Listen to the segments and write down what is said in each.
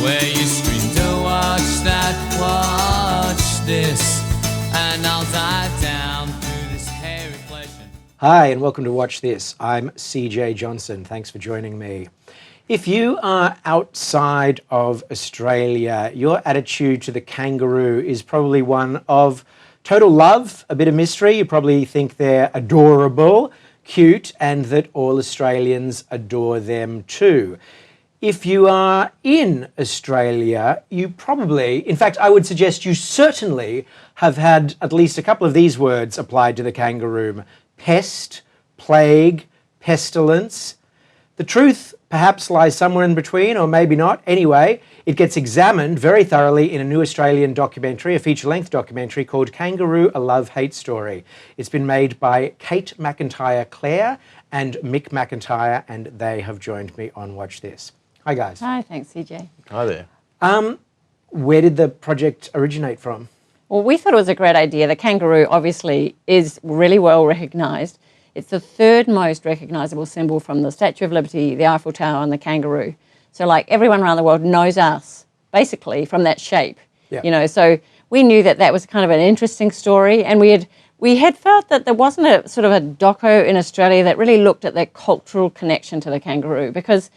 where you scream, don't watch that, watch this, and I'll dive down through this hairy flesh. Hi, and welcome to Watch This. I'm CJ Johnson. Thanks for joining me. If you are outside of Australia, your attitude to the kangaroo is probably one of total love, a bit of mystery. You probably think they're adorable, cute, and that all Australians adore them too. If you are in Australia, you probably, in fact, I would suggest you certainly have had at least a couple of these words applied to the kangaroo: pest, plague, pestilence. The truth perhaps lies somewhere in between, or maybe not. Anyway, it gets examined very thoroughly in a new Australian documentary, a feature-length documentary called Kangaroo, A Love-Hate Story. It's been made by Kate McIntyre, Clere, and Mick McIntyre, and they have joined me on Watch This. Hi, guys. Hi, thanks, CJ. Hi there. Where did the project originate from? Well, we thought it was a great idea. The kangaroo obviously is really well recognised. It's the third most recognisable symbol from the Statue of Liberty, the Eiffel Tower, and the kangaroo. So, like, everyone around the world knows us, basically, from that shape. Yeah. You know, so we knew that that was kind of an interesting story, and we had felt that there wasn't a sort of a doco in Australia that really looked at that cultural connection to the kangaroo, because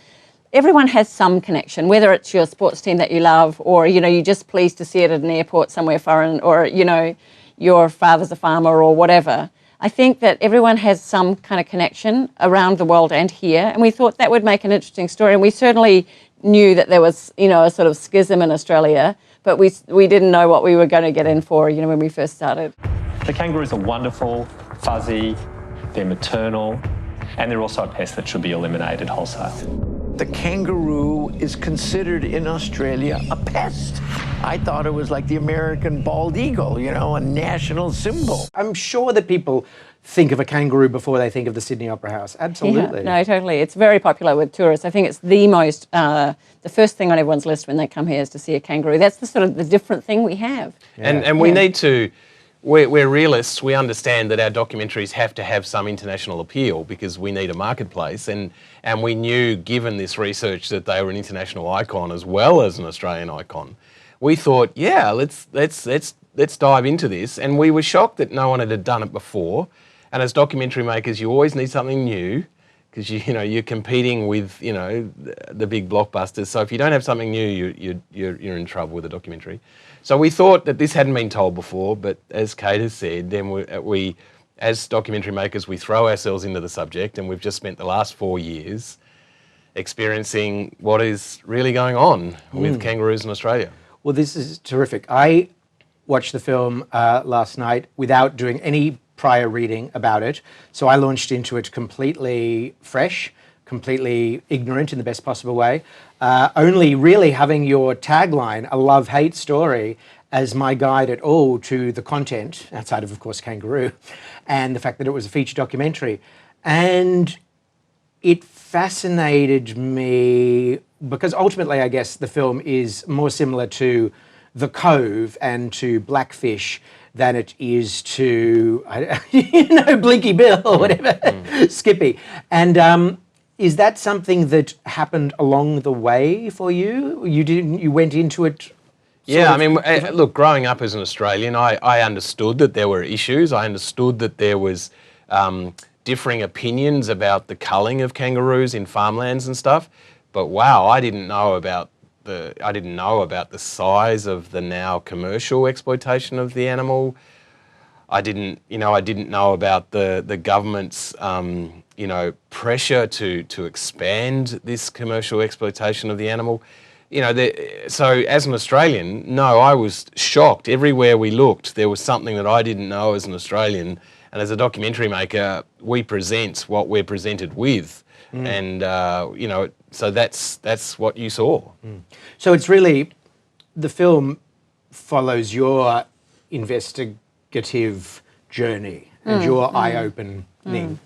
everyone has some connection, whether it's your sports team that you love, or, you know, you're just pleased to see it at an airport somewhere foreign, or, you know, your father's a farmer or whatever. I think that everyone has some kind of connection around the world and here, and we thought that would make an interesting story. And we certainly knew that there was, you know, a sort of schism in Australia, but we didn't know what we were going to get in for, you know, when we first started. The kangaroos are wonderful, fuzzy, they're maternal, and they're also a pest that should be eliminated wholesale. The kangaroo is considered in Australia a pest. I thought it was like the American bald eagle, you know, a national symbol. I'm sure that people think of a kangaroo before they think of the Sydney Opera House. Absolutely. Yeah, no, totally. It's very popular with tourists. I think it's the most, the first thing on everyone's list when they come here is to see a kangaroo. That's the sort of the different thing we have. Yeah. And we need to, we're realists. We understand that our documentaries have to have some international appeal because we need a marketplace. And we knew, given this research, that they were an international icon as well as an Australian icon. We thought, yeah, let's dive into this. And we were shocked that no one had done it before. And as documentary makers, you always need something new because you're competing with the big blockbusters. So if you don't have something new, you're in trouble with a documentary. So we thought that this hadn't been told before, but as Kate has said, then we as documentary makers, we throw ourselves into the subject, and we've just spent the last 4 years experiencing what is really going on with kangaroos in Australia. Well, this is terrific. I watched the film last night without doing any prior reading about it, so I launched into it completely fresh, completely ignorant in the best possible way, only really having your tagline, a love-hate story, as my guide at all to the content, outside of course, Kangaroo, and the fact that it was a feature documentary. And it fascinated me because ultimately, I guess, the film is more similar to The Cove and to Blackfish than it is to, Blinky Bill or whatever, Skippy. And is that something that happened along the way for you? You went into it? Yeah, I mean, look, growing up as an Australian, I understood that there were issues. I understood that there was differing opinions about the culling of kangaroos in farmlands and stuff. But wow, I didn't know about the size of the now commercial exploitation of the animal. I didn't know about the government's pressure to expand this commercial exploitation of the animal. So as an Australian, no, I was shocked. Everywhere we looked, there was something that I didn't know as an Australian. And as a documentary maker, we present what we're presented with. And, so that's what you saw. So it's really, the film follows your investigative journey and your eye-opening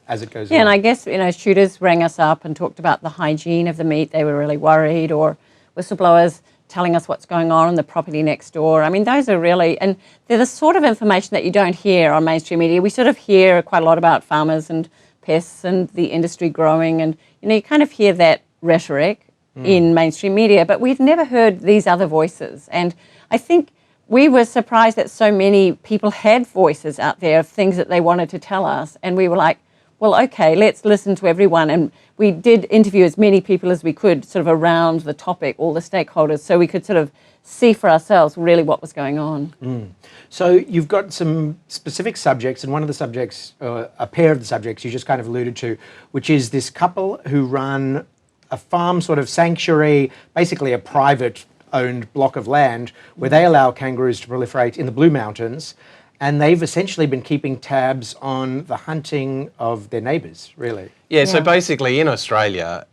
as it goes on. Yeah, and I guess, shooters rang us up and talked about the hygiene of the meat. They were really worried, or whistleblowers telling us what's going on in the property next door. I mean, those are really, and they're the sort of information that you don't hear on mainstream media. We sort of hear quite a lot about farmers and pests and the industry growing, and you kind of hear that rhetoric, in mainstream media, but we've never heard these other voices. And I think we were surprised that so many people had voices out there of things that they wanted to tell us. And we were like, well, okay, let's listen to everyone. And we did interview as many people as we could sort of around the topic, all the stakeholders, so we could sort of see for ourselves really what was going on. So you've got some specific subjects, and one of the subjects, a pair of the subjects you just kind of alluded to, which is this couple who run a farm sort of sanctuary, basically a private owned block of land where they allow kangaroos to proliferate in the Blue Mountains, and they've essentially been keeping tabs on the hunting of their neighbours, really. Yeah, so basically in Australia,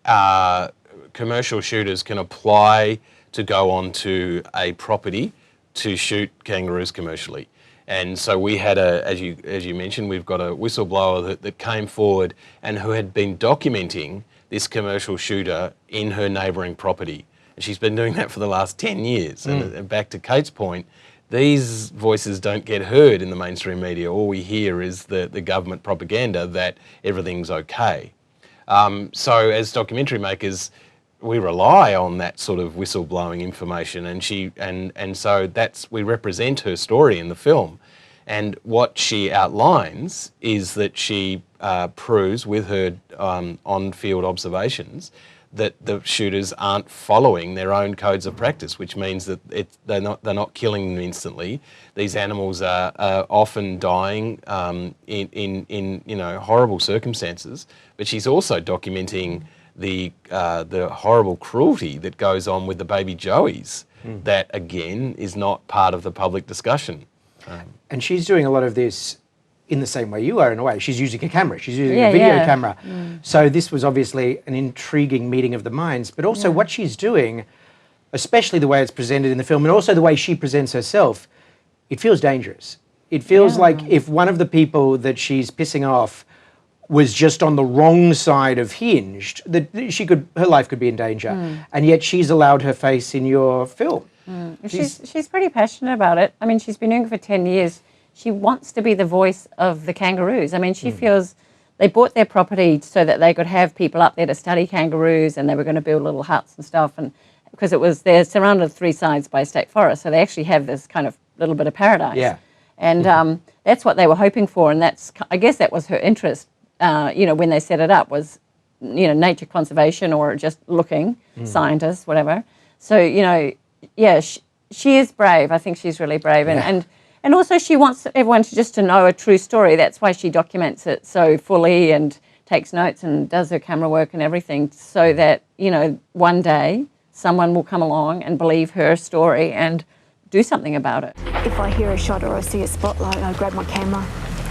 commercial shooters can apply to go onto a property to shoot kangaroos commercially. And so we had as you mentioned, we've got a whistleblower that came forward and who had been documenting this commercial shooter in her neighbouring property. And she's been doing that for the last 10 years. And back to Kate's point, these voices don't get heard in the mainstream media. All we hear is the government propaganda that everything's okay. So as documentary makers, we rely on that sort of whistleblowing information, and so we represent her story in the film. And what she outlines is that she proves with her on-field observations that the shooters aren't following their own codes of practice, which means that they're not killing them instantly. These animals are often dying in horrible circumstances. But she's also documenting the horrible cruelty that goes on with the baby joeys. That again is not part of the public discussion. And she's doing a lot of this in the same way you are, in a way. She's using a camera. She's using a video camera. So this was obviously an intriguing meeting of the minds, but also what she's doing, especially the way it's presented in the film, and also the way she presents herself, it feels dangerous. It feels like if one of the people that she's pissing off was just on the wrong side of hinged, that her life could be in danger. And yet she's allowed her face in your film. She's pretty passionate about it. I mean, she's been doing it for 10 years. She wants to be the voice of the kangaroos. I mean, she feels they bought their property so that they could have people up there to study kangaroos, and they were going to build little huts and stuff. And because they're surrounded three sides by state forest, so they actually have this kind of little bit of paradise. Yeah. And that's what they were hoping for, and I guess that was her interest. When they set it up was, nature conservation or just looking, scientists, whatever. So, she is brave. I think she's really brave. And also she wants everyone to know a true story. That's why she documents it so fully and takes notes and does her camera work and everything, so that, one day someone will come along and believe her story and do something about it. If I hear a shot or I see a spotlight, I grab my camera.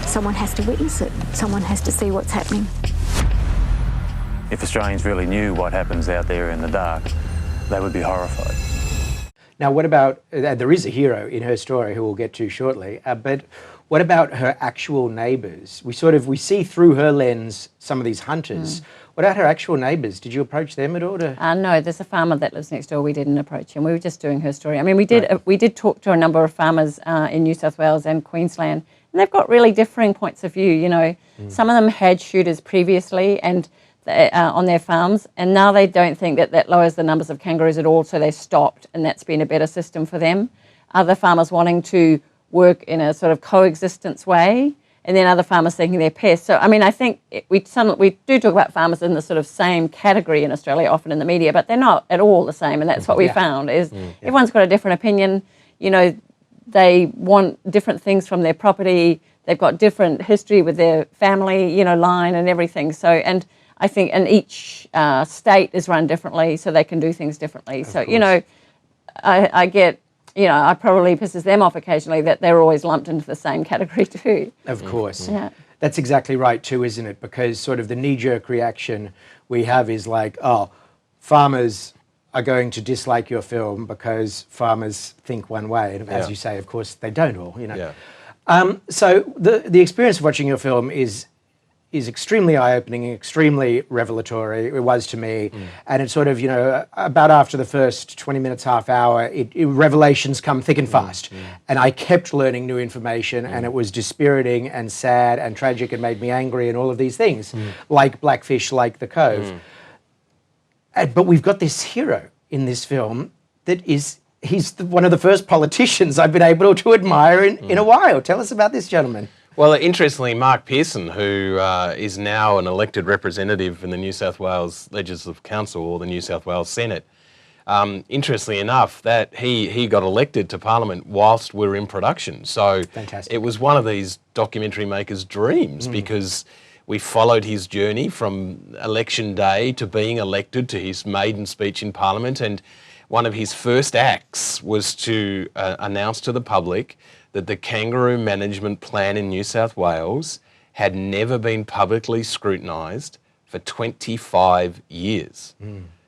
Someone has to witness it. Someone has to see what's happening. If Australians really knew what happens out there in the dark, they would be horrified. Now, what about, there is a hero in her story who we'll get to shortly, but what about her actual neighbours? We see through her lens some of these hunters. What about her actual neighbours? Did you approach them at all? No, there's a farmer that lives next door. We didn't approach him. We were just doing her story. I mean, we did talk to a number of farmers in New South Wales and Queensland, and they've got really differing points of view. Some of them had shooters previously and on their farms, and now they don't think that lowers the numbers of kangaroos at all, so they stopped, and that's been a better system for them. Other farmers wanting to work in a sort of coexistence way, and then other farmers thinking they're pests. So, I mean, I think we do talk about farmers in the sort of same category in Australia, often in the media, but they're not at all the same, and that's what we found, is everyone's got a different opinion. They want different things from their property. They've got different history with their family, line and everything. So, and I think in each state is run differently, so they can do things differently. So, I get, it probably pisses them off occasionally that they're always lumped into the same category too. Of course. Yeah. That's exactly right too, isn't it? Because sort of the knee-jerk reaction we have is like, oh, farmers are going to dislike your film because farmers think one way. And as you say, of course, they don't all, So the experience of watching your film is extremely eye-opening, extremely revelatory. It was to me. And it's sort of, about after the first 20 minutes, half hour, revelations come thick and fast. And I kept learning new information, and it was dispiriting and sad and tragic and made me angry and all of these things, like Blackfish, like The Cove. But we've got this hero in this film that is, one of the first politicians I've been able to admire in a while. Tell us about this gentleman. Well, interestingly, Mark Pearson, who is now an elected representative in the New South Wales Legislative Council or the New South Wales Senate, interestingly enough, that he got elected to Parliament whilst we were in production. So Fantastic. It was one of these documentary makers' dreams because we followed his journey from election day to being elected to his maiden speech in Parliament, and one of his first acts was to announce to the public that the kangaroo management plan in New South Wales had never been publicly scrutinised for 25 years.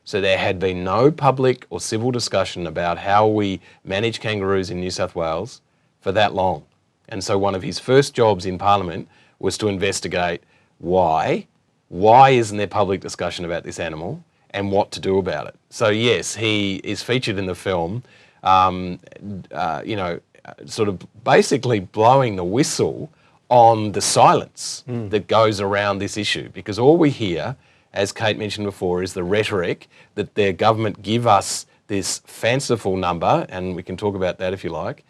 So there had been no public or civil discussion about how we manage kangaroos in New South Wales for that long. And so one of his first jobs in Parliament was to investigate why isn't there public discussion about this animal and what to do about it. So yes, he is featured in the film, sort of basically blowing the whistle on the silence that goes around this issue, because all we hear, as Kate mentioned before, is the rhetoric that their government give us this fanciful number, and we can talk about that if you like,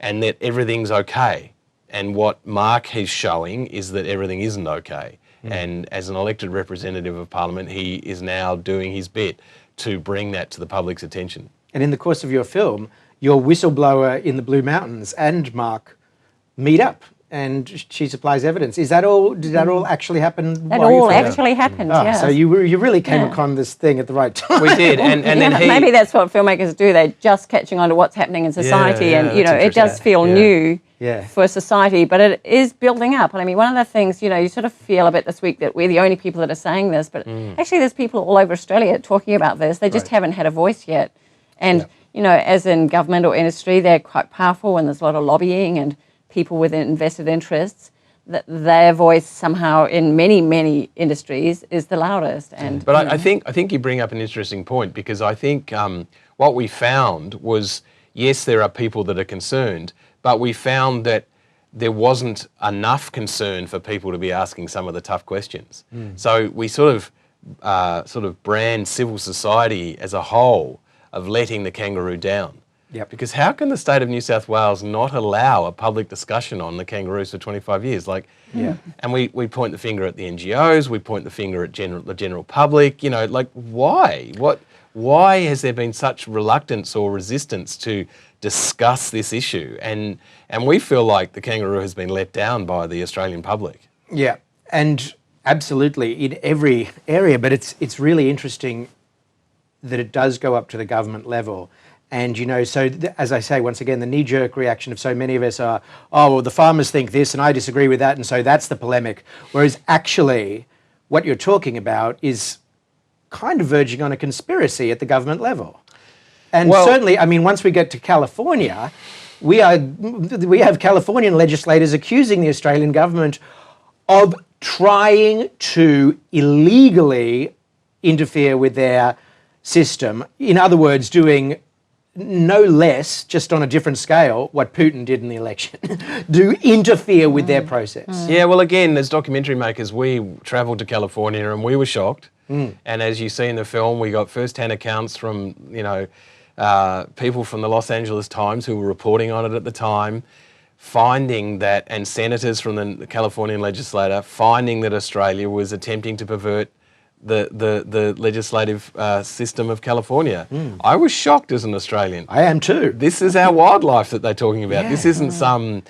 and that everything's okay. And what Mark is showing is that everything isn't okay. And as an elected representative of Parliament, he is now doing his bit to bring that to the public's attention. And in the course of your film, your whistleblower in the Blue Mountains and Mark meet up, and she supplies evidence. Is that all? Did that all actually happen? That all actually happened. Yeah. So you really came upon this thing at the right time. We did, and then maybe that's what filmmakers do. They're just catching on to what's happening in society, and it does feel new for society, but it is building up. And I mean, one of the things you sort of feel a bit this week that we're the only people that are saying this, but actually, there's people all over Australia talking about this. They just haven't had a voice yet, and. As in government or industry, they're quite powerful and there's a lot of lobbying and people with invested interests, that their voice somehow in many, many industries is the loudest. But I think you bring up an interesting point, because I think what we found was, yes, there are people that are concerned, but we found that there wasn't enough concern for people to be asking some of the tough questions. So we sort of brand civil society as a whole of letting the kangaroo down. Because how can the state of New South Wales not allow a public discussion on the kangaroos for 25 years? And we point the finger at the NGOs, we point the finger at the general public, why? Why has there been such reluctance or resistance to discuss this issue? And we feel like the kangaroo has been let down by the Australian public. Yeah, and absolutely in every area, but it's really interesting that it does go up to the government level. And, as I say, once again, the knee-jerk reaction of so many of us are, oh, well, the farmers think this and I disagree with that, and so that's the polemic. Whereas actually what you're talking about is kind of verging on a conspiracy at the government level. And certainly, I mean, once we get to California, we have Californian legislators accusing the Australian government of trying to illegally interfere with their system. In other words, doing no less, just on a different scale, what Putin did in the election, do interfere with their process. Yeah, well, again, as documentary makers, we travelled to California and we were shocked. And as you see in the film, we got first-hand accounts from, people from the Los Angeles Times who were reporting on it at the time, finding that, and senators from the Californian legislature, finding that Australia was attempting to pervert the legislative system of California. I was shocked as an Australian. I am too. This is our wildlife that they're talking about. This isn't some,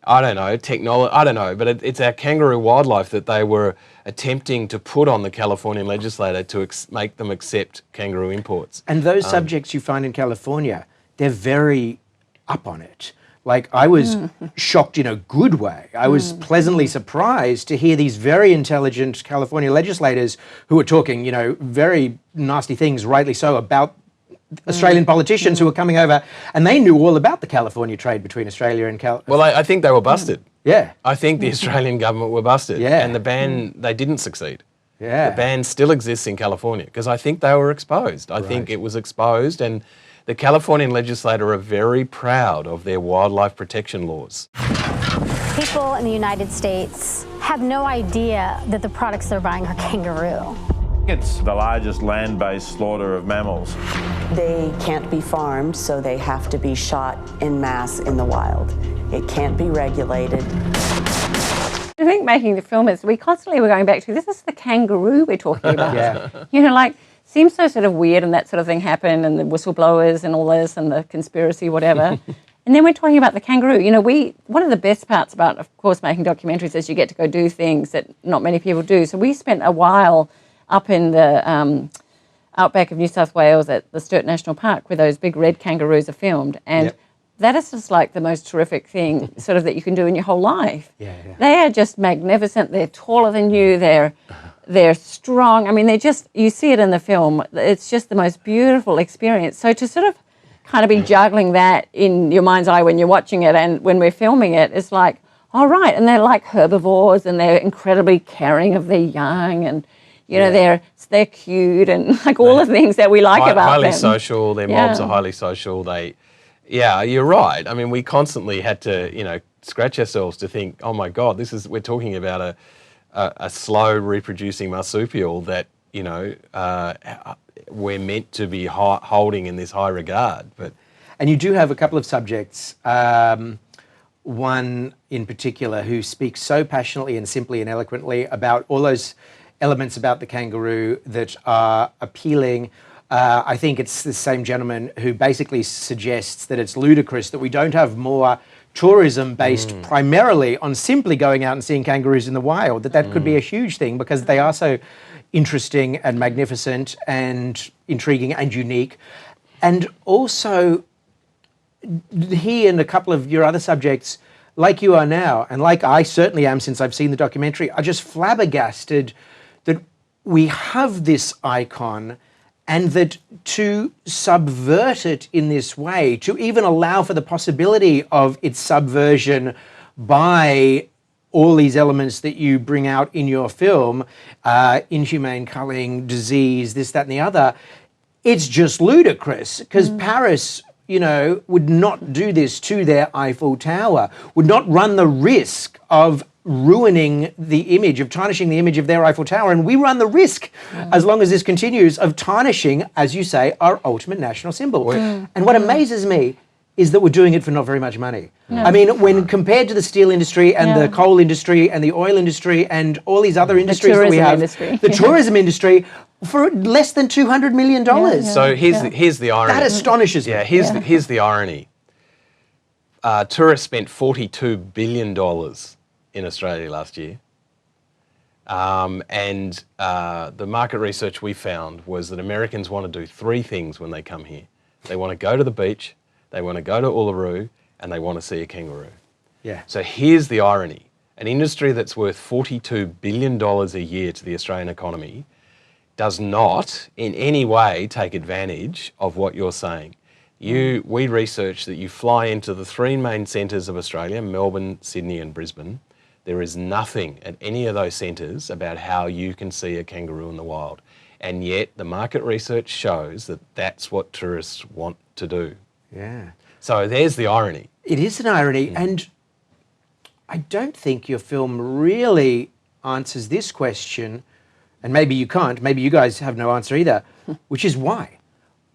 technology, but it's our kangaroo wildlife that they were attempting to put on the Californian legislature to make them accept kangaroo imports. And those subjects you find in California, they're very up on it. Like, I was shocked in a good way. I was pleasantly surprised to hear these very intelligent California legislators who were talking, very nasty things, rightly so, about Australian politicians who were coming over, and they knew all about the California trade between Australia and California. Well, I think they were busted. Yeah. I think the Australian government were busted. Yeah. And the ban, they didn't succeed. Yeah. The ban still exists in California, because I think they were exposed. I think it was exposed, and the Californian legislature are very proud of their wildlife protection laws. People in the United States have no idea that the products they're buying are kangaroo. It's the largest land-based slaughter of mammals. They can't be farmed, so they have to be shot en masse in the wild. It can't be regulated. I think making the film is, we constantly were going back to, this is the kangaroo we're talking about. Yeah. You know, like, seems so sort of weird and that sort of thing happened and the whistleblowers and all this and the conspiracy, whatever. And then we're talking about the kangaroo. You know, one of the best parts about, of course, making documentaries is you get to go do things that not many people do. So we spent a while up in the outback of New South Wales at the Sturt National Park where those big red kangaroos are filmed. And that is just like the most terrific thing sort of that you can do in your whole life. They are just magnificent. They're taller than you. They're strong. I mean, you see it in the film. It's just the most beautiful experience. So to sort of kind of be juggling that in your mind's eye when you're watching it and when we're filming it, it's like, all right, and they're like herbivores and they're incredibly caring of their young and, you know, they're cute and like all the things that we like about them. Highly social, their mobs are highly social. You're right. I mean, we constantly had to, you know, scratch ourselves to think, oh my God, we're talking about a slow reproducing marsupial that, you know, we're meant to be holding in this high regard. And you do have a couple of subjects, one in particular who speaks so passionately and simply and eloquently about all those elements about the kangaroo that are appealing. I think it's the same gentleman who basically suggests that it's ludicrous that we don't have more tourism based primarily on simply going out and seeing kangaroos in the wild, that could be a huge thing because they are so interesting and magnificent and intriguing and unique. And also, he and a couple of your other subjects, like you are now, and like I certainly am since I've seen the documentary, are just flabbergasted that we have this icon and that to subvert it in this way, to even allow for the possibility of its subversion by all these elements that you bring out in your film, inhumane culling, disease, this, that, and the other, it's just ludicrous because Paris, you know, would not do this to their Eiffel Tower, would not run the risk of ruining the image, of tarnishing the image of their Eiffel Tower. And we run the risk, as long as this continues, of tarnishing, as you say, our ultimate national symbol. And what amazes me is that we're doing it for not very much money. I mean, when compared to the steel industry and the coal industry and the oil industry and all these other industries that we have, the tourism industry, for less than $200 million. So here's the irony. That astonishes me. Here's the irony. Tourists spent $42 billion in Australia last year. And the market research we found was that Americans want to do three things when they come here. They want to go to the beach, they want to go to Uluru, and they want to see a kangaroo. So here's the irony. An industry that's worth $42 billion a year to the Australian economy does not in any way take advantage of what you're saying. We researched that you fly into the three main centres of Australia, Melbourne, Sydney and Brisbane. There is nothing at any of those centres about how you can see a kangaroo in the wild. And yet the market research shows that that's what tourists want to do. So there's the irony. It is an irony. And I don't think your film really answers this question, and maybe you can't, maybe you guys have no answer either, which is why?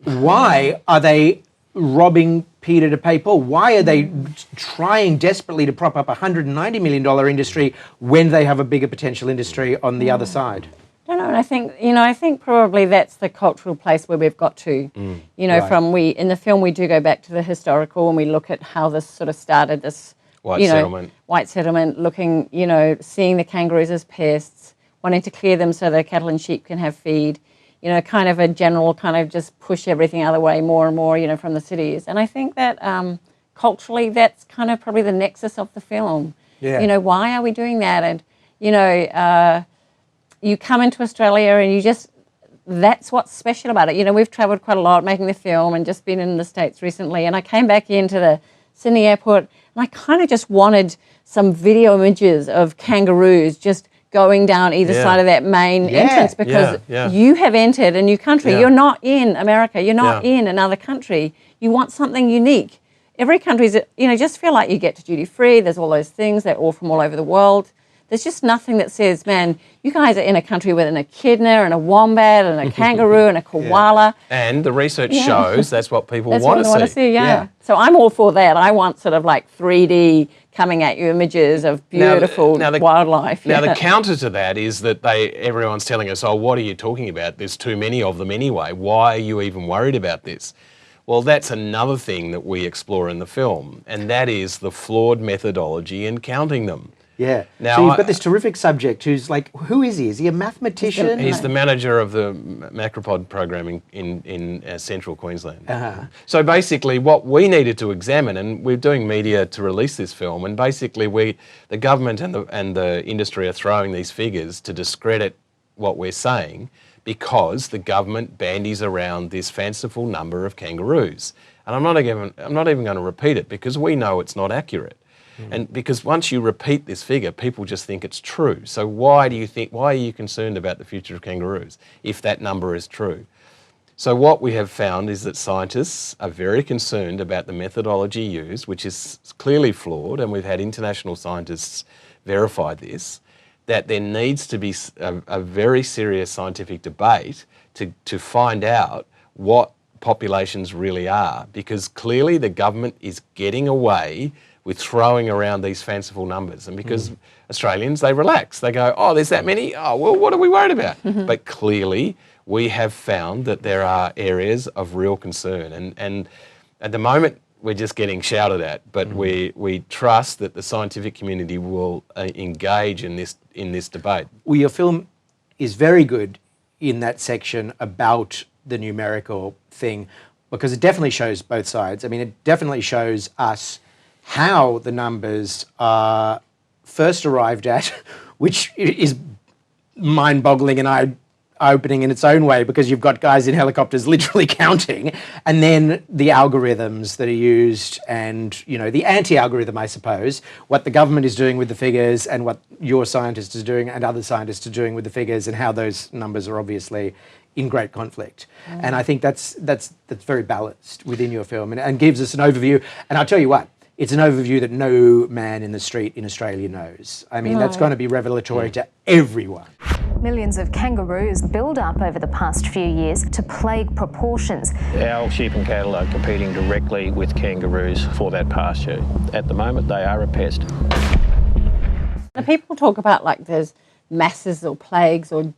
Why are they robbing Peter to pay Paul? Why are they trying desperately to prop up a $190 million industry when they have a bigger potential industry on the other side? I don't know, and I think probably that's the cultural place where we've got to. You know, in the film we do go back to the historical and we look at how this sort of started, this white settlement, looking, you know, seeing the kangaroos as pests, wanting to clear them so the cattle and sheep can have feed, you know, kind of a general kind of just push everything out of the way more and more, you know, from the cities. And I think that culturally that's kind of probably the nexus of the film. You know, why are we doing that? And, you know, you come into Australia and that's what's special about it. You know, we've travelled quite a lot making the film and just been in the States recently. And I came back into the Sydney airport and I kind of just wanted some video images of kangaroos just going down either side of that main entrance because you have entered a new country. You're not in America. You're not in another country. You want something unique. Every country's, you know, just feel like you get to duty free. There's all those things. They're all from all over the world. There's just nothing that says, man, you guys are in a country with an echidna and a wombat and a kangaroo and a koala. And the research shows that's what people That's want what to they want to see, yeah. So I'm all for that. I want sort of like 3D coming at you images of beautiful wildlife. Now the counter to that is that everyone's telling us, oh, what are you talking about? There's too many of them anyway. Why are you even worried about this? Well, that's another thing that we explore in the film, and that is the flawed methodology in counting them. Yeah. Now, so you've got this terrific subject who's like, who is he? Is he a mathematician? He's the manager of the macropod program in central Queensland. So basically what we needed to examine, and we're doing media to release this film, and basically the government and the industry are throwing these figures to discredit what we're saying, because the government bandies around this fanciful number of kangaroos. And I'm not even going to repeat it, because we know it's not accurate. And because once you repeat this figure, people just think it's true. So why are you concerned about the future of kangaroos if that number is true? So what we have found is that scientists are very concerned about the methodology used, which is clearly flawed, and we've had international scientists verify this, that there needs to be a very serious scientific debate to find out what populations really are, because clearly the government is getting away with throwing around these fanciful numbers. And because Australians, they relax. They go, oh, there's that many? Oh, well, what are we worried about? But clearly, we have found that there are areas of real concern. And at the moment, we're just getting shouted at, but we trust that the scientific community will engage in this debate. Well, your film is very good in that section about the numerical thing, because it definitely shows both sides. I mean, it definitely shows us how the numbers are first arrived at, which is mind-boggling and eye-opening in its own way, because you've got guys in helicopters literally counting, and then the algorithms that are used, and the anti-algorithm, I suppose, what the government is doing with the figures and what your scientist is doing and other scientists are doing with the figures, and how those numbers are obviously in great conflict. And I think that's very balanced within your film, and gives us an overview. And I'll tell you what, it's an overview that no man in the street in Australia knows. I mean, that's going to be revelatory to everyone. Millions of kangaroos build up over the past few years to plague proportions. Our sheep and cattle are competing directly with kangaroos for that pasture. At the moment, they are a pest. The people talk about like there's masses or plagues or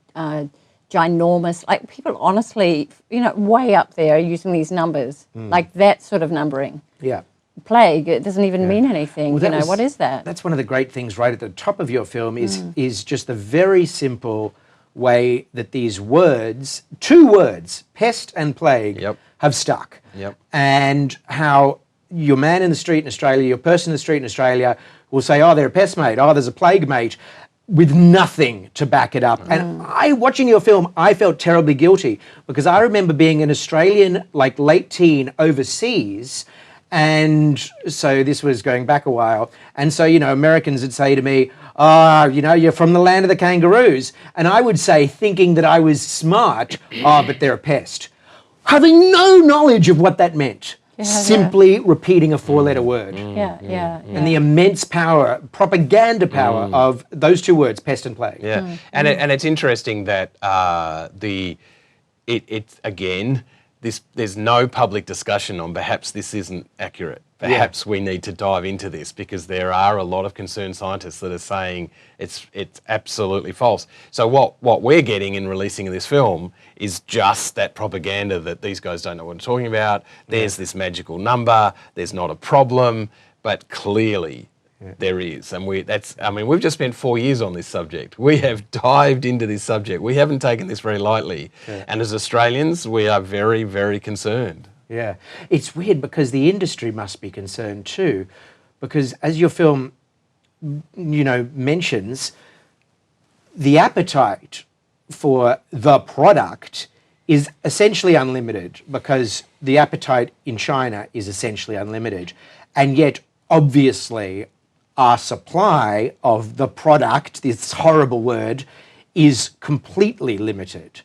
ginormous, like people honestly, way up there using these numbers, like that sort of numbering. Yeah. Plague, it doesn't even mean anything. Well, what is that? That's one of the great things right at the top of your film is just the very simple way that these words, two words, pest and plague, have stuck. And how your man in the street in Australia, your person in the street in Australia will say, oh, they're a pest, mate. Oh, there's a plague, mate, with nothing to back it up. And watching your film, I felt terribly guilty, because I remember being an Australian, like late teen, overseas. And so this was going back a while. And so, Americans would say to me, oh, you're from the land of the kangaroos. And I would say, thinking that I was smart, oh, but they're a pest. Having no knowledge of what that meant. Simply repeating a four-letter word. And the immense power, propaganda power of those two words, pest and plague. And it's interesting that again, there's no public discussion on perhaps this isn't accurate. Perhaps we need to dive into this, because there are a lot of concerned scientists that are saying it's absolutely false. So what we're getting in releasing this film is just that propaganda that these guys don't know what they're talking about. There's this magical number. There's not a problem, but clearly there is. And we've just spent 4 years on this subject. We have dived into this subject. We haven't taken this very lightly. And as Australians, we are very, very concerned. Yeah. It's weird, because the industry must be concerned too, because as your film, mentions, the appetite for the product is essentially unlimited, because the appetite in China is essentially unlimited. And yet, obviously, our supply of the product, this horrible word, is completely limited.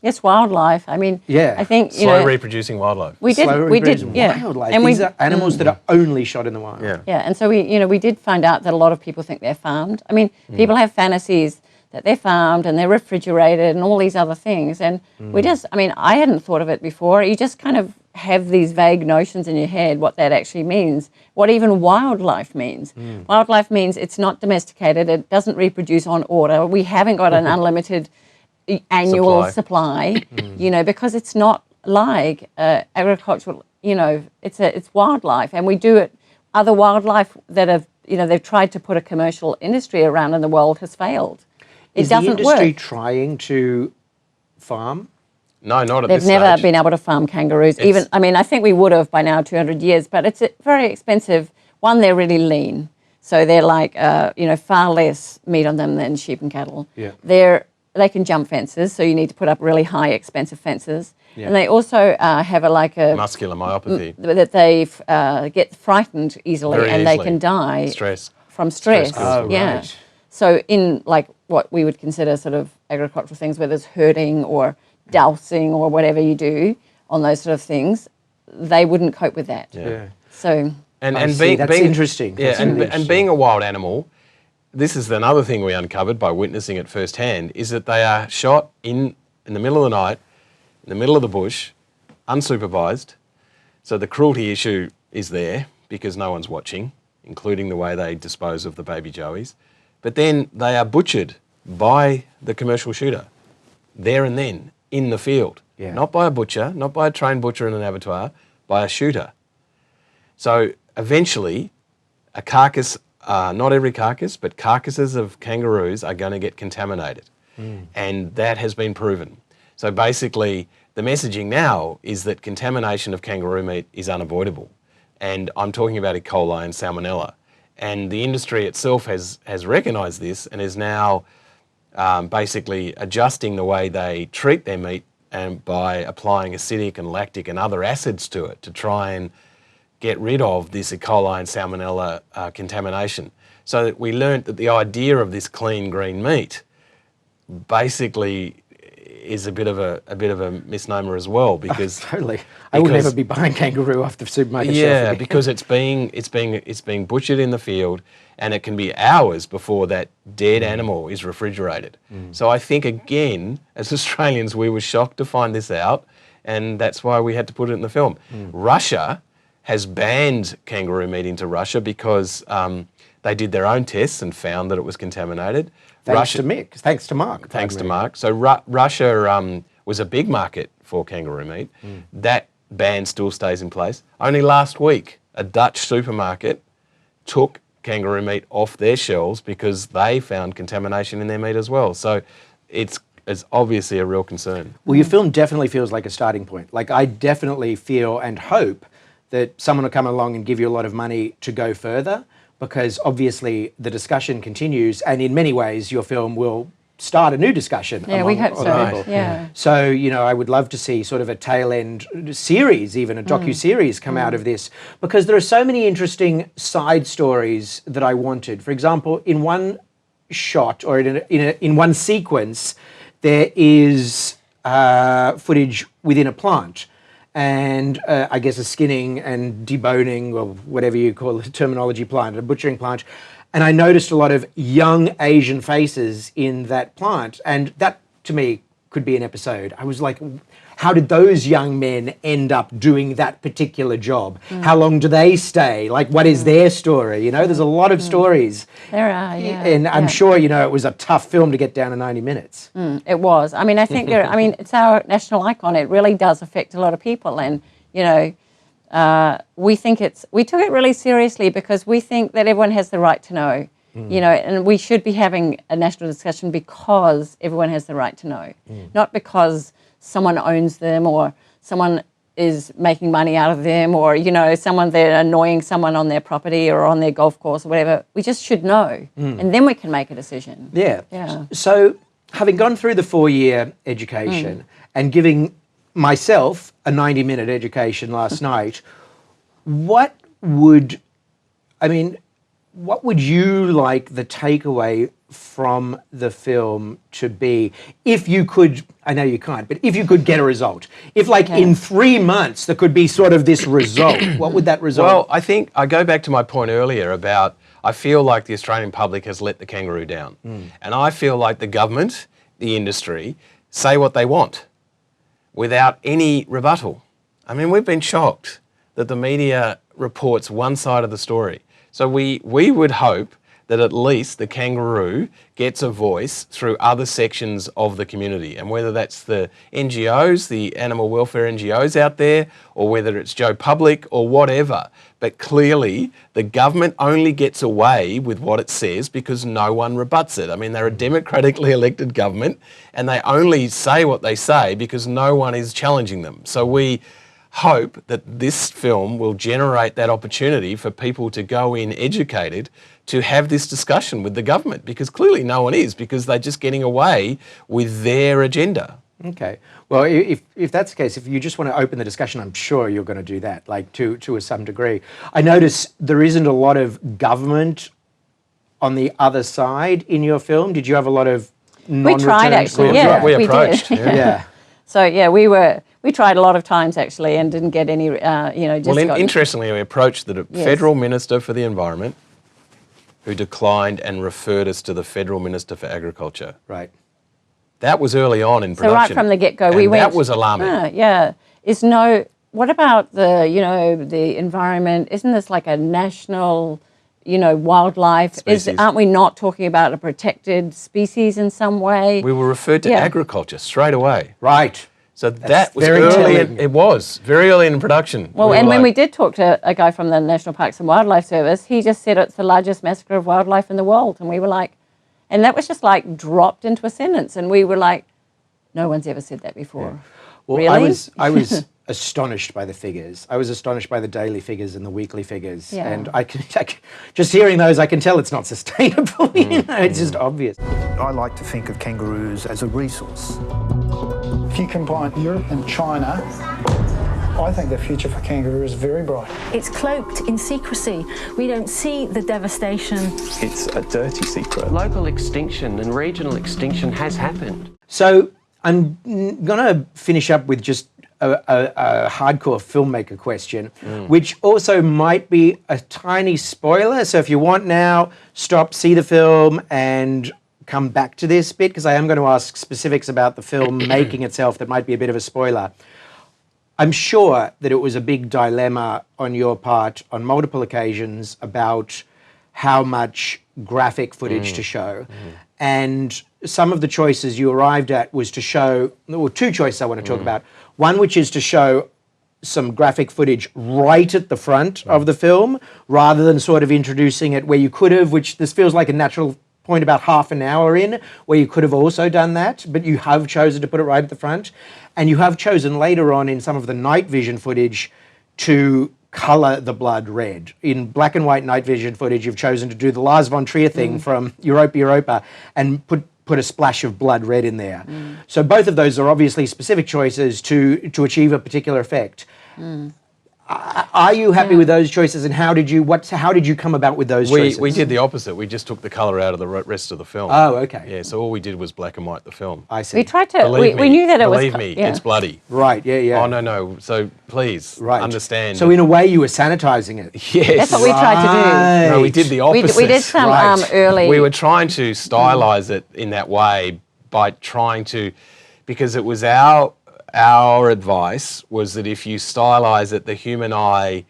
It's wildlife. I mean, Yeah. I think, you Slow know, reproducing wildlife. we did, yeah. Wildlife. And These are animals that are only shot in the wild. Yeah. Yeah, and so we did find out that a lot of people think they're farmed. I mean, people have fantasies that they're farmed and they're refrigerated and all these other things. And I hadn't thought of it before. You just kind of have these vague notions in your head what that actually means, what even wildlife means. Wildlife means it's not domesticated, it doesn't reproduce on order. We haven't got an unlimited annual supply, you know, because it's not like agricultural, you know, it's wildlife. And we do it, other wildlife that have, you know, they've tried to put a commercial industry around in the world has failed. It doesn't work. Is the industry trying to farm? No, not at They've this never stage. been able to farm kangaroos. Even, I mean, I think we would have by now 200 years, but it's very expensive. One, they're really lean. So they're like, you know, far less meat on them than sheep and cattle. Yeah. They can jump fences, so you need to put up really high, expensive fences. Yeah. And they also have a muscular myopathy. That they get frightened easily Very and easily. they can die Stress from stress. kills them. Yeah. Right. So in like what we would consider sort of agricultural things, whether it's herding or dousing or whatever you do on those sort of things, they wouldn't cope with that. Yeah. So That's interesting. Yeah, That's and, really and interesting. being a wild animal, this is another thing we uncovered by witnessing it firsthand, is that they are shot in the middle of the night, in the middle of the bush, unsupervised. So the cruelty issue is there because no one's watching, including the way they dispose of the baby joeys. But then they are butchered by the commercial shooter, there and then, in the field. Yeah. Not by a butcher, not by a trained butcher in an abattoir, by a shooter. So eventually, a carcass, not every carcass, but carcasses of kangaroos are going to get contaminated. And that has been proven. So basically, the messaging now is that contamination of kangaroo meat is unavoidable. And I'm talking about E. coli and salmonella. And the industry itself has recognised this and is now basically adjusting the way they treat their meat and by applying acidic and lactic and other acids to it to try and get rid of this E. coli and salmonella contamination. So that we learnt that the idea of this clean green meat basically is a bit of a misnomer as well, because Totally. I would never be buying kangaroo off the supermarket shelf yeah, again. because it's being butchered in the field, and it can be hours before that dead animal is refrigerated. So I think again, as Australians, we were shocked to find this out, and that's why we had to put it in the film. Russia has banned kangaroo meat into Russia because they did their own tests and found that it was contaminated. Thanks to Mick. Thanks to Mark. Thanks to Mark. So Russia was a big market for kangaroo meat. That ban still stays in place. Only last week, a Dutch supermarket took kangaroo meat off their shelves because they found contamination in their meat as well. So it's obviously a real concern. Well, your film definitely feels like a starting point. Like, I definitely feel and hope that someone will come along and give you a lot of money to go further, because obviously the discussion continues, and in many ways your film will start a new discussion. Yeah, we hope among so. other people. Yeah. So, you know, I would love to see sort of a tail-end series, even a docu-series come out of this, because there are so many interesting side stories that I wanted. For example, in one shot or in one sequence, there is footage within a plant, and I guess a skinning and deboning, or whatever you call the terminology, plant, a butchering plant. And I noticed a lot of young Asian faces in that plant, and that to me could be an episode. I was like, how did those young men end up doing that particular job? How long do they stay? Like, what is their story? You know, there's a lot of stories. There are, yeah. And I'm sure, you know, it was a tough film to get down to 90 minutes. It was. I mean, I think it's our national icon. It really does affect a lot of people, and you know, we took it really seriously because we think that everyone has the right to know. You know, and we should be having a national discussion because everyone has the right to know, not because someone owns them or someone is making money out of them, or, you know, they're annoying someone on their property or on their golf course or whatever. We just should know, and then we can make a decision. Yeah. So, having gone through the 4-year education and giving myself a 90-minute education last night, what would you like the takeaway from the film to be, if you could, I know you can't, but if you could get a result, if like in 3 months there could be sort of this result, what would that result? Well, I think I go back to my point earlier about I feel like the Australian public has let the kangaroo down. And I feel like the government, the industry, say what they want without any rebuttal. I mean, we've been shocked that the media reports one side of the story. So we would hope that at least the kangaroo gets a voice through other sections of the community, and whether that's the NGOs, the animal welfare NGOs out there, or whether it's Joe Public or whatever. But clearly the government only gets away with what it says because no one rebuts it. I mean, they're a democratically elected government and they only say what they say because no one is challenging them. So we hope that this film will generate that opportunity for people to go in educated to have this discussion with the government, because clearly no one is, because they're just getting away with their agenda. Okay. Well, if that's the case, if you just want to open the discussion, I'm sure you're going to do that, like to some degree. I notice there isn't a lot of government on the other side in your film. Did you have a lot of non-return? We tried actually, yeah. We approached. Did. Yeah. So yeah, we tried a lot of times actually and didn't get any, just Well, got... interestingly, we approached the Federal Minister for the Environment, who declined and referred us to the Federal Minister for Agriculture. Right. That was early on in So production. right from the get-go, we went... that was alarming. What about the environment? Isn't this like a national, wildlife? Aren't we not talking about a protected species in some way? We were referred to agriculture straight away. Right. So that was early. It was very early in production. Well, and when we did talk to a guy from the National Parks and Wildlife Service, he just said it's the largest massacre of wildlife in the world. And we were like, and that was just like dropped into a sentence. And we were like, no one's ever said that before. Yeah. Well, really? I was astonished by the figures. I was astonished by the daily figures and the weekly figures. Yeah. And just hearing those, I can tell it's not sustainable. It's just obvious. I like to think of kangaroos as a resource. If you combine Europe and China, I think the future for kangaroo is very bright. It's cloaked in secrecy. We don't see the devastation. It's a dirty secret. Local extinction and regional extinction has happened. So I'm going to finish up with just a hardcore filmmaker question, which also might be a tiny spoiler. So if you want now, stop, see the film, and come back to this bit, because I am going to ask specifics about the film making itself that might be a bit of a spoiler. I'm sure that it was a big dilemma on your part on multiple occasions about how much graphic footage to show. And some of the choices you arrived at was to show, well, two choices I want to talk about. One, which is to show some graphic footage right at the front of the film, rather than sort of introducing it where you could have, which this feels like a natural point about half an hour in, where you could have also done that, but you have chosen to put it right at the front. And you have chosen later on in some of the night vision footage to colour the blood red. In black and white night vision footage, you've chosen to do the Lars von Trier thing from Europa Europa and put a splash of blood red in there. So both of those are obviously specific choices to achieve a particular effect. Are you happy with those choices, and how did you come about with those choices? We did the opposite. We just took the colour out of the rest of the film. Oh, okay. Yeah, so all we did was black and white the film. I see. We tried to, we knew that it was... Believe me, it's bloody. Right, yeah. Oh, no, so please understand. So in a way you were sanitising it. Yes. That's what we tried to do. No, we did the opposite. We did some early... We were trying to stylise it in that way by trying to, because it was our advice was that if you stylise it, the human eye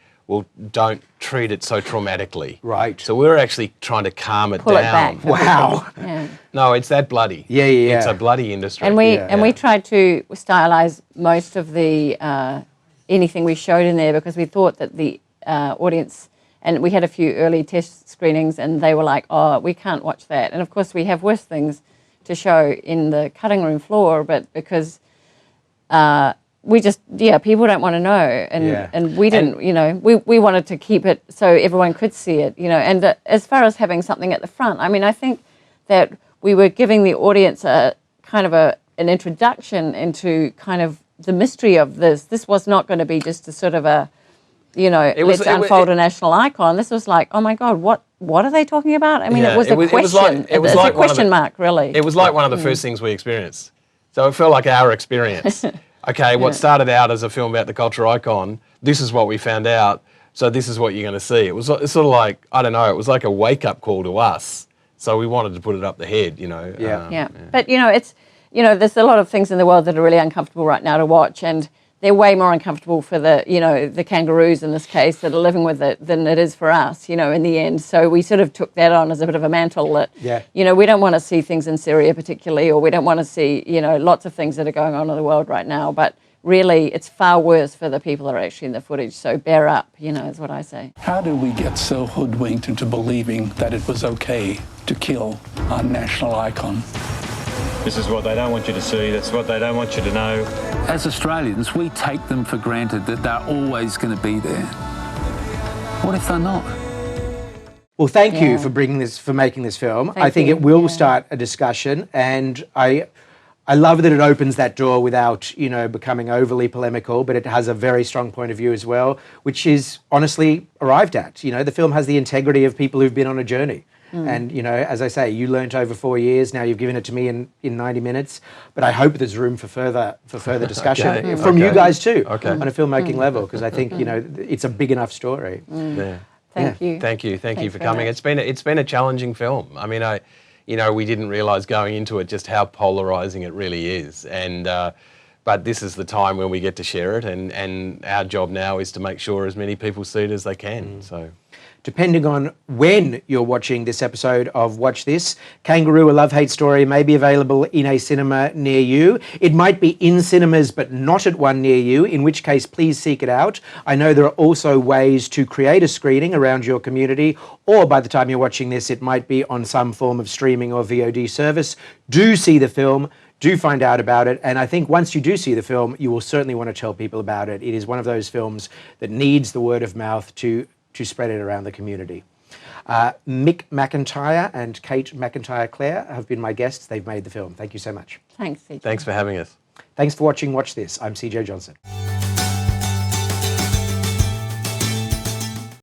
don't treat it so traumatically. Right. So we were actually trying to calm it Pull down. It back. Wow. No, it's that bloody. Yeah. It's a bloody industry. And we tried to stylise most of the anything we showed in there, because we thought that the audience, and we had a few early test screenings, and they were like, oh, we can't watch that. And of course we have worse things to show in the cutting room floor, but because we just, people don't want to know, and we didn't, we wanted to keep it so everyone could see it, and as far as having something at the front, I mean, I think that we were giving the audience a kind of an introduction into kind of the mystery of this. This was not going to be just a sort of a let's unfold a national icon. This was like, oh my God, what are they talking about? I mean, it was a question. It was like a question mark, really. It was like one of the first things we experienced. So it felt like our experience. Okay, what started out as a film about the culture icon, this is what we found out, so this is what you're going to see. It's sort of like, I don't know, it was like a wake-up call to us. So we wanted to put it up the head, Yeah. But, it's, there's a lot of things in the world that are really uncomfortable right now to watch, and they're way more uncomfortable for the kangaroos in this case that are living with it than it is for us, in the end. So we sort of took that on as a bit of a mantle that, we don't want to see things in Syria particularly, or we don't want to see, lots of things that are going on in the world right now. But really, it's far worse for the people that are actually in the footage. So bear up, is what I say. How do we get so hoodwinked into believing that it was okay to kill our national icon? This is what they don't want you to see, that's what they don't want you to know. As Australians, we take them for granted that they're always going to be there. What if they're not? Well, thank you for making this film. I think it will start a discussion, and I love that it opens that door without, becoming overly polemical, but it has a very strong point of view as well, which is honestly arrived at. The film has the integrity of people who've been on a journey. And, as I say, you learnt over 4 years. Now you've given it to me in 90 minutes. But I hope there's room for further discussion from you guys too on a filmmaking level, because I think, it's a big enough story. Thank you. Thank you for coming. It's been a challenging film. I mean, we didn't realise going into it just how polarising it really is. And but this is the time when we get to share it, and our job now is to make sure as many people see it as they can. So. Depending on when you're watching this episode of Watch This, Kangaroo, a love-hate story may be available in a cinema near you. It might be in cinemas but not at one near you, in which case please seek it out. I know there are also ways to create a screening around your community, or by the time you're watching this, it might be on some form of streaming or VOD service. Do see the film. Do find out about it, and I think once you do see the film, you will certainly want to tell people about it. It is one of those films that needs the word of mouth to spread it around the community. Mick McIntyre and Kate McIntyre Clere have been my guests. They've made the film. Thank you so much. Thanks, CJ. Thanks for having us. Thanks for watching Watch This. I'm CJ Johnson.